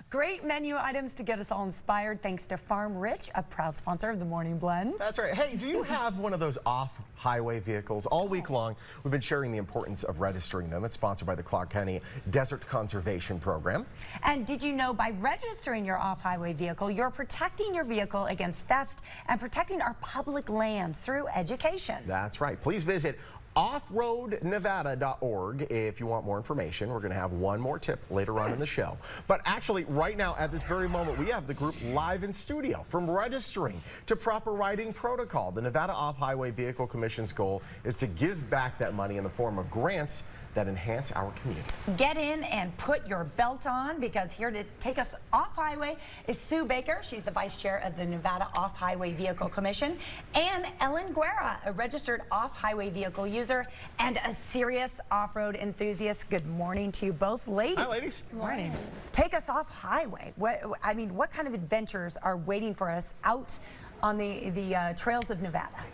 Great menu items to get us all inspired thanks to Farm Rich, a proud sponsor of the Morning Blend. That's right. Hey, do you have one of those off-highway vehicles? All week long, we've been sharing the importance of registering them. It's sponsored by the Clark County Desert Conservation Program. And did you know by registering your off-highway vehicle, you're protecting your vehicle against theft and protecting our public lands through education? That's right. Please visit offroadnevada.org if you want more information. We're going to have one more tip later on in the show. But actually, right now, at this very moment, we have the group live in studio. From registering to proper riding protocol, the Nevada Off-Highway Vehicle Commission's goal is to give back that money in the form of grants that enhance our community. Get in and put your belt on, because here to take us off-highway is Sue Baker. She's the vice chair of the Nevada Off-Highway Vehicle Commission, and Ellen Guerra, a registered off-highway vehicle user and a serious off-road enthusiast. Good morning to you both, ladies. Hi, ladies. Good morning. Take us off-highway. What kind of adventures are waiting for us out on the trails of Nevada?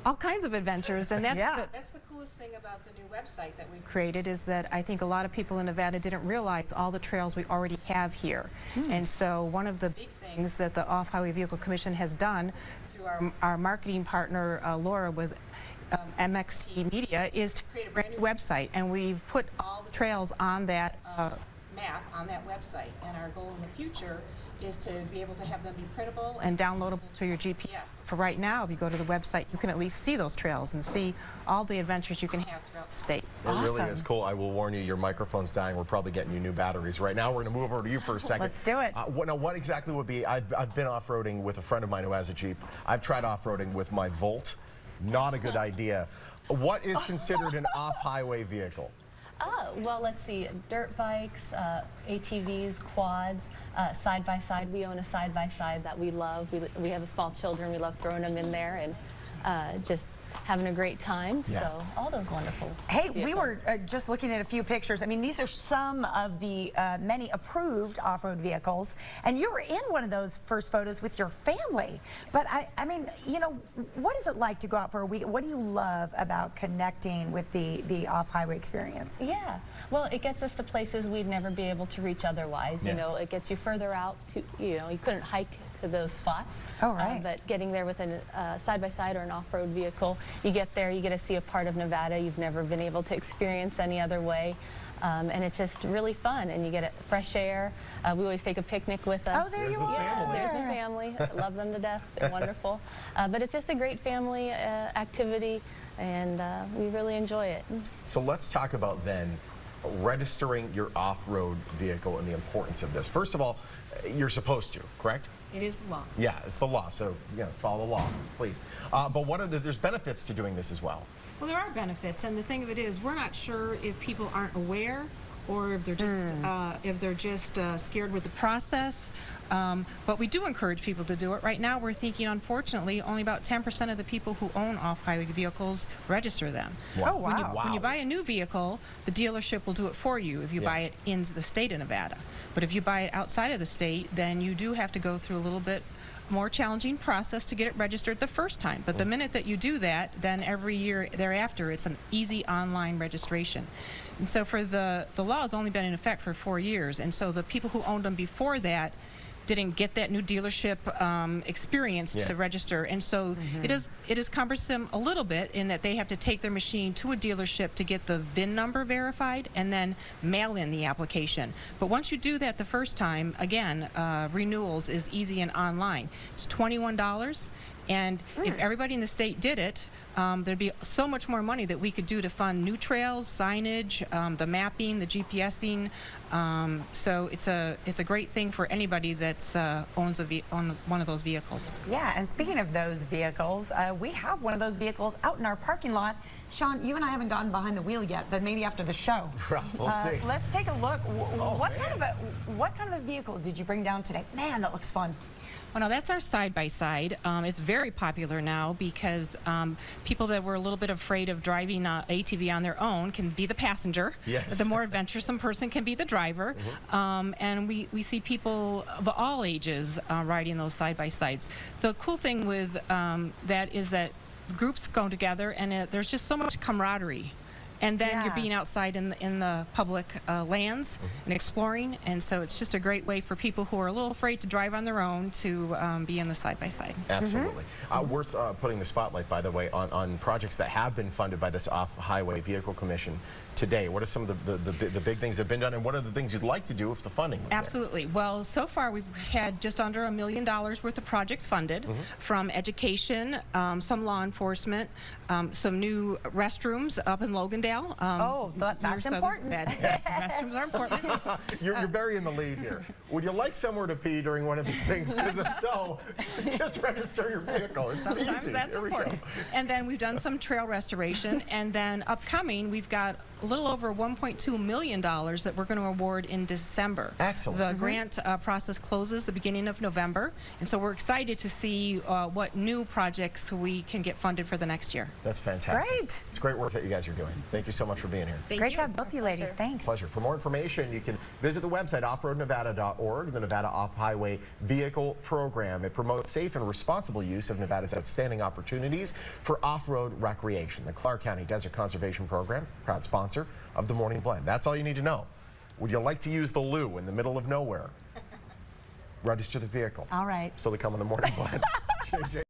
All kinds of adventures, and that's, Yeah. that's the coolest thing about the new website that we've created, is that I think a lot of people in Nevada didn't realize all the trails we already have here. And so one of the big things that the Off-Highway Vehicle Commission has done through our marketing partner Laura with MXT Media is to create a brand new website, and we've put all the trails on that map on that website, and our goal in the future is to be able to have them be printable and downloadable to your GPS. For right now, if you go to the website, you can at least see those trails and see all the adventures you can have throughout the state. It really is cool. I will warn you, your microphone's dying. We're probably getting you new batteries. Right now, we're going to move over to you for a second. Let's do it. What exactly would be, I've been off-roading with a friend of mine who has a Jeep. I've tried off-roading with my Volt. Not a good idea. What is considered an off-highway vehicle? Well, let's see, dirt bikes, ATVs, quads, side-by-side. We own a side-by-side that we love. We have small children. We love throwing them in there and just having a great time. Yeah. So all those wonderful Hey, vehicles. we were just looking at a few pictures. I mean, these are some of the many approved off-road vehicles, and you were in one of those first photos with your family. But I mean, you know, what is it like to go out for a week? What do you love about connecting with the off-highway experience? Yeah, well, it gets us to places we'd never be able to reach otherwise. Yeah. You know, it gets you further out to, you know, you couldn't hike to those spots. Oh, right. But getting there with a side-by-side or an off-road vehicle, you get there, you get to see a part of Nevada you've never been able to experience any other way. And it's just really fun, and you get fresh air. We always take a picnic with us. Oh, there There's you the are. family. There's my family. I love them to death. They're wonderful. But it's just a great family activity, and we really enjoy it. So let's talk about then registering your off-road vehicle and the importance of this. First of all, you're supposed to, correct? It is the law. Yeah, it's the law, so follow the law, please. But there's benefits to doing this as well. Well, there are benefits, and the thing of it is, we're not sure if people aren't aware or if they're just scared with the process. But we do encourage people to do it. Right now, we're thinking, unfortunately, only about 10% of the people who own off-highway vehicles register them. Wow. Oh, wow. When you buy a new vehicle, the dealership will do it for you if you buy it in the state of Nevada. But if you buy it outside of the state, then you do have to go through a little bit more challenging process to get it registered the first time. But the minute that you do that, then every year thereafter, it's an easy online registration. And so for the law has only been in effect for 4 years, and so the people who owned them before that didn't get that new dealership experience to register, and so it is cumbersome a little bit in that they have to take their machine to a dealership to get the VIN number verified and then mail in the application. But once you do that the first time, again, renewals is easy and online. It's $21, and if everybody in the state did it, there'd be so much more money that we could do to fund new trails, signage, the mapping, the GPSing. So it's a great thing for anybody that's owns one of those vehicles. Yeah, and speaking of those vehicles, we have one of those vehicles out in our parking lot. Sean, you and I haven't gotten behind the wheel yet, but maybe after the show. We'll see. Let's take a look. What kind of a vehicle did you bring down today? Man, that looks fun. Well, no, that's our side-by-side. It's very popular now because people that were a little bit afraid of driving ATV on their own can be the passenger. Yes. The more adventuresome person can be the driver. And we see people of all ages riding those side-by-sides. The cool thing with that is that groups go together, and there's just so much camaraderie And then Yeah. you're being outside in the public lands and exploring. And so it's just a great way for people who are a little afraid to drive on their own to be in the side-by-side. Absolutely. Worth putting the spotlight, by the way, on projects that have been funded by this Off-Highway Vehicle Commission today. What are some of the big things that have been done, and what are the things you'd like to do if the funding was there? Absolutely. Well, so far we've had just under $1 million worth of projects funded from education, some law enforcement, some new restrooms up in Logandale. Oh, that's near Southern- important. Yes, restrooms are important. You're burying the lead here. Would you like somewhere to pee during one of these things? Because if so, just register your vehicle. It's Sometimes easy. that's Here we go. important. And then we've done some trail restoration, and then upcoming we've got a little over $1.2 million that we're going to award in December. Excellent. The grant process closes the beginning of November, and so we're excited to see what new projects we can get funded for the next year. That's fantastic. Great. It's great work that you guys are doing. Thank you so much for being here. Thank Great you. to have both of you ladies. Thanks. Pleasure. For more information, you can visit the website offroadnevada.org, the Nevada Off-Highway Vehicle Program. It promotes safe and responsible use of Nevada's outstanding opportunities for off-road recreation. The Clark County Desert Conservation Program, proud sponsor of the Morning Blend. That's all you need to know. Would you like to use the loo in the middle of nowhere? Register the vehicle. All right. Still to come on the Morning Blend. JJ.